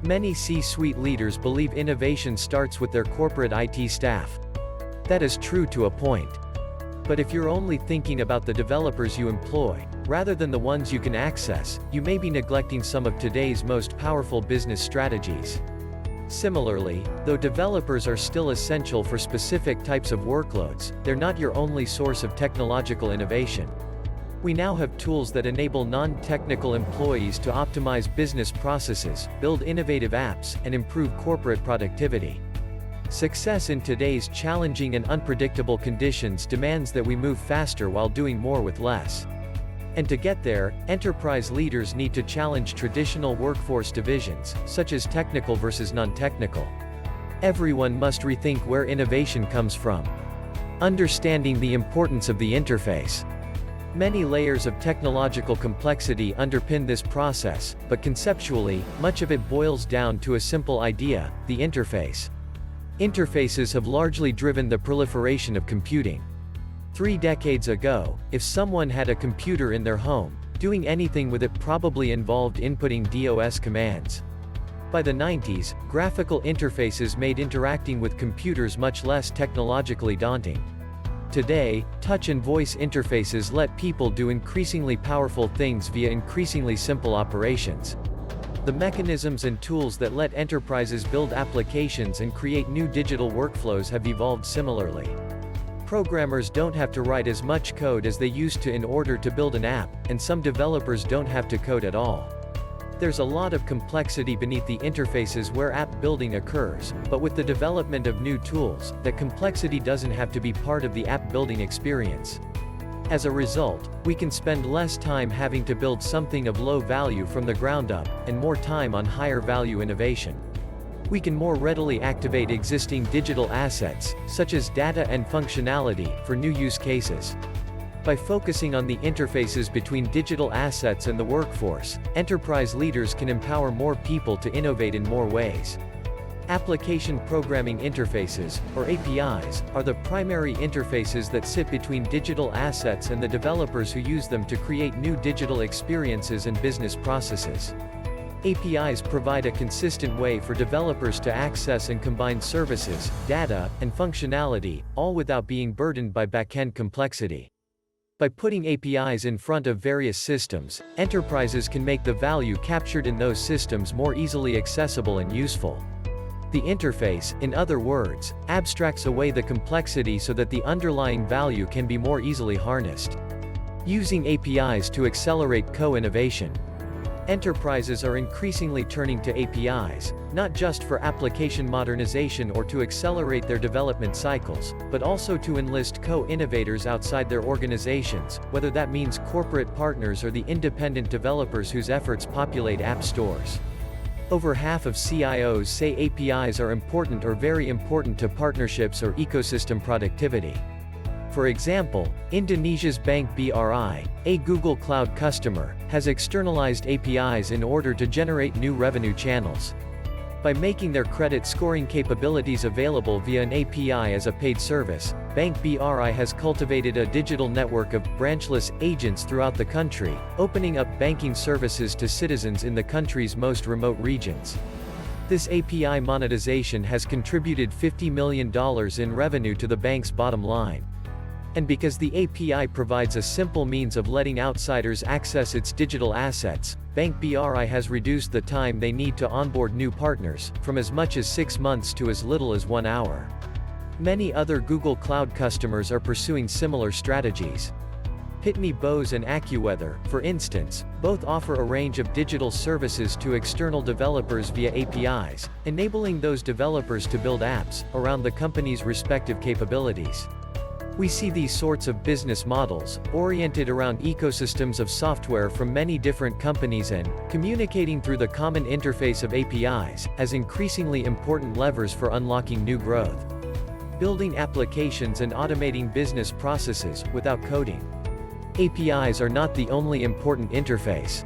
Many C-suite leaders believe innovation starts with their corporate IT staff. That is true to a point. But if you're only thinking about the developers you employ, rather than the ones you can access, you may be neglecting some of today's most powerful business strategies. Similarly, though developers are still essential for specific types of workloads, they're not your only source of technological innovation. We now have tools that enable non-technical employees to optimize business processes, build innovative apps, and improve corporate productivity. Success in today's challenging and unpredictable conditions demands that we move faster while doing more with less. And to get there, enterprise leaders need to challenge traditional workforce divisions, such as technical versus non-technical. Everyone must rethink where innovation comes from. Understanding the importance of the interface. Many layers of technological complexity underpin this process, but conceptually, much of it boils down to a simple idea: the interface. Interfaces have largely driven the proliferation of computing. 3 decades ago, if someone had a computer in their home, doing anything with it probably involved inputting DOS commands. By the 90s, graphical interfaces made interacting with computers much less technologically daunting. Today, touch and voice interfaces let people do increasingly powerful things via increasingly simple operations. The mechanisms and tools that let enterprises build applications and create new digital workflows have evolved similarly. Programmers don't have to write as much code as they used to in order to build an app, and some developers don't have to code at all. There's a lot of complexity beneath the interfaces where app building occurs, but with the development of new tools, that complexity doesn't have to be part of the app building experience. As a result, we can spend less time having to build something of low value from the ground up, and more time on higher value innovation. We can more readily activate existing digital assets, such as data and functionality, for new use cases. By focusing on the interfaces between digital assets and the workforce, enterprise leaders can empower more people to innovate in more ways. Application Programming Interfaces, or APIs, are the primary interfaces that sit between digital assets and the developers who use them to create new digital experiences and business processes. APIs provide a consistent way for developers to access and combine services, data, and functionality, all without being burdened by backend complexity. By putting APIs in front of various systems, enterprises can make the value captured in those systems more easily accessible and useful. The interface, in other words, abstracts away the complexity so that the underlying value can be more easily harnessed. Using APIs to accelerate co-innovation. Enterprises are increasingly turning to APIs, not just for application modernization or to accelerate their development cycles, but also to enlist co-innovators outside their organizations, whether that means corporate partners or the independent developers whose efforts populate app stores. Over half of CIOs say APIs are important or very important to partnerships or ecosystem productivity. For example, Indonesia's Bank BRI, a Google Cloud customer, has externalized APIs in order to generate new revenue channels. By making their credit scoring capabilities available via an API as a paid service, Bank BRI has cultivated a digital network of branchless agents throughout the country, opening up banking services to citizens in the country's most remote regions. This API monetization has contributed $50 million in revenue to the bank's bottom line. And because the API provides a simple means of letting outsiders access its digital assets, Bank BRI has reduced the time they need to onboard new partners, from as much as 6 months to as little as 1 hour. Many other Google Cloud customers are pursuing similar strategies. Pitney Bowes and AccuWeather, for instance, both offer a range of digital services to external developers via APIs, enabling those developers to build apps around the company's respective capabilities. We see these sorts of business models, oriented around ecosystems of software from many different companies and communicating through the common interface of APIs, as increasingly important levers for unlocking new growth. Building applications and automating business processes, without coding. APIs are not the only important interface.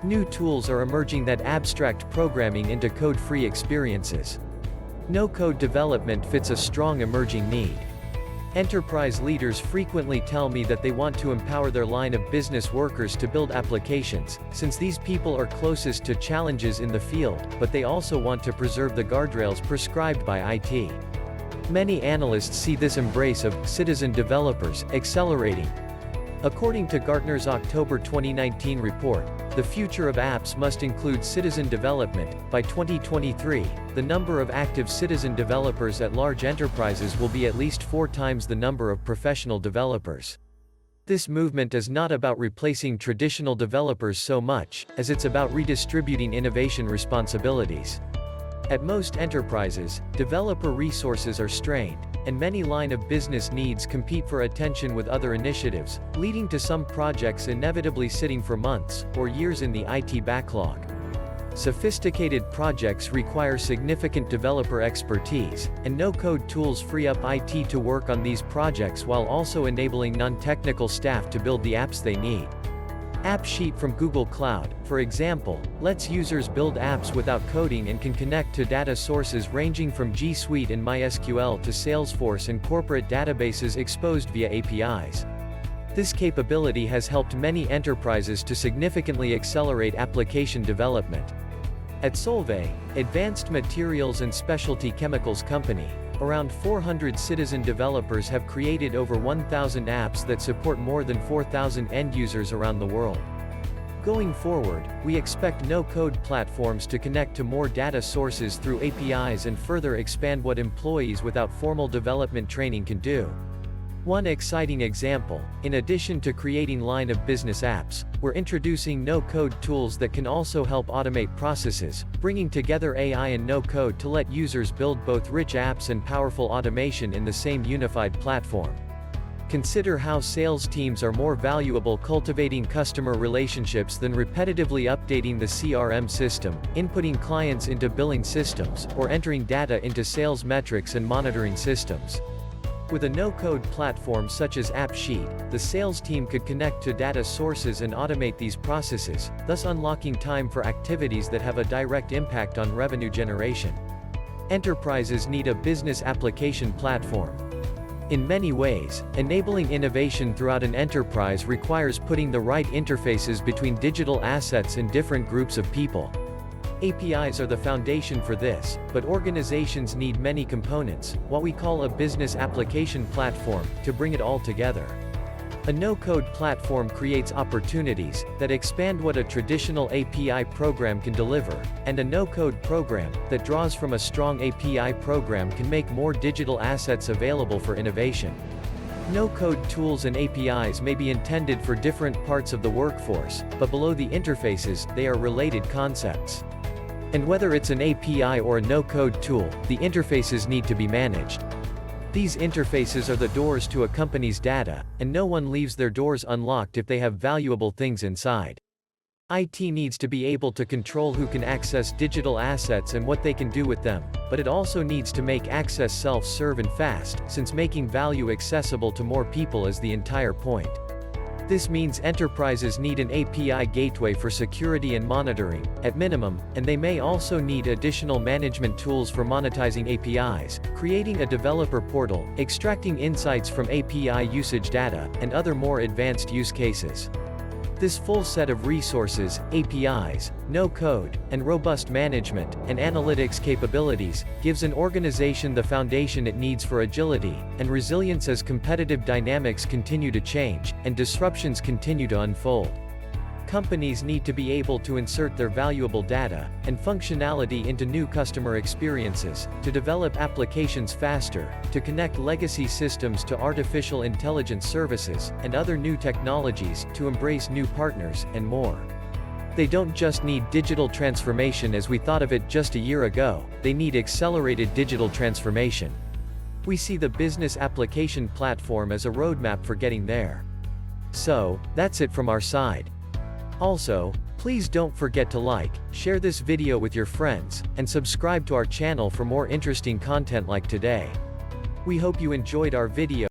New tools are emerging that abstract programming into code-free experiences. No-code development fits a strong emerging need. Enterprise leaders frequently tell me that they want to empower their line of business workers to build applications, since these people are closest to challenges in the field, but they also want to preserve the guardrails prescribed by IT. Many analysts see this embrace of citizen developers accelerating. According to Gartner's October 2019 report, the future of apps must include citizen development. By 2023, the number of active citizen developers at large enterprises will be at least 4 times the number of professional developers. This movement is not about replacing traditional developers so much, as it's about redistributing innovation responsibilities. At most enterprises, developer resources are strained, and many line of business needs compete for attention with other initiatives, leading to some projects inevitably sitting for months or years in the IT backlog. Sophisticated projects require significant developer expertise, and no-code tools free up IT to work on these projects while also enabling non-technical staff to build the apps they need. AppSheet from Google Cloud, for example, lets users build apps without coding and can connect to data sources ranging from G Suite and MySQL to Salesforce and corporate databases exposed via APIs. This capability has helped many enterprises to significantly accelerate application development. At Solvay, Advanced Materials and Specialty Chemicals Company, around 400 citizen developers have created over 1,000 apps that support more than 4,000 end users around the world. Going forward, we expect no-code platforms to connect to more data sources through APIs and further expand what employees without formal development training can do. One exciting example, in addition to creating line of business apps, we're introducing no-code tools that can also help automate processes, bringing together AI and no-code to let users build both rich apps and powerful automation in the same unified platform. Consider how sales teams are more valuable cultivating customer relationships than repetitively updating the CRM system, inputting clients into billing systems, or entering data into sales metrics and monitoring systems. With a no-code platform such as AppSheet, the sales team could connect to data sources and automate these processes, thus unlocking time for activities that have a direct impact on revenue generation. Enterprises need a business application platform. In many ways, enabling innovation throughout an enterprise requires putting the right interfaces between digital assets and different groups of people. APIs are the foundation for this, but organizations need many components, what we call a business application platform, to bring it all together. A no-code platform creates opportunities that expand what a traditional API program can deliver, and a no-code program that draws from a strong API program can make more digital assets available for innovation. No-code tools and APIs may be intended for different parts of the workforce, but below the interfaces, they are related concepts. And whether it's an API or a no-code tool, the interfaces need to be managed. These interfaces are the doors to a company's data, and no one leaves their doors unlocked if they have valuable things inside. IT needs to be able to control who can access digital assets and what they can do with them, but it also needs to make access self-serve and fast, since making value accessible to more people is the entire point. This means enterprises need an API gateway for security and monitoring, at minimum, and they may also need additional management tools for monetizing APIs, creating a developer portal, extracting insights from API usage data, and other more advanced use cases. This full set of resources, APIs, no-code, and robust management and analytics capabilities, gives an organization the foundation it needs for agility and resilience as competitive dynamics continue to change, and disruptions continue to unfold. Companies need to be able to insert their valuable data and functionality into new customer experiences, to develop applications faster, to connect legacy systems to artificial intelligence services and other new technologies, to embrace new partners, and more. They don't just need digital transformation as we thought of it just a year ago, they need accelerated digital transformation. We see the business application platform as a roadmap for getting there. So, that's it from our side. Also, please don't forget to like, share this video with your friends, and subscribe to our channel for more interesting content like today. We hope you enjoyed our video.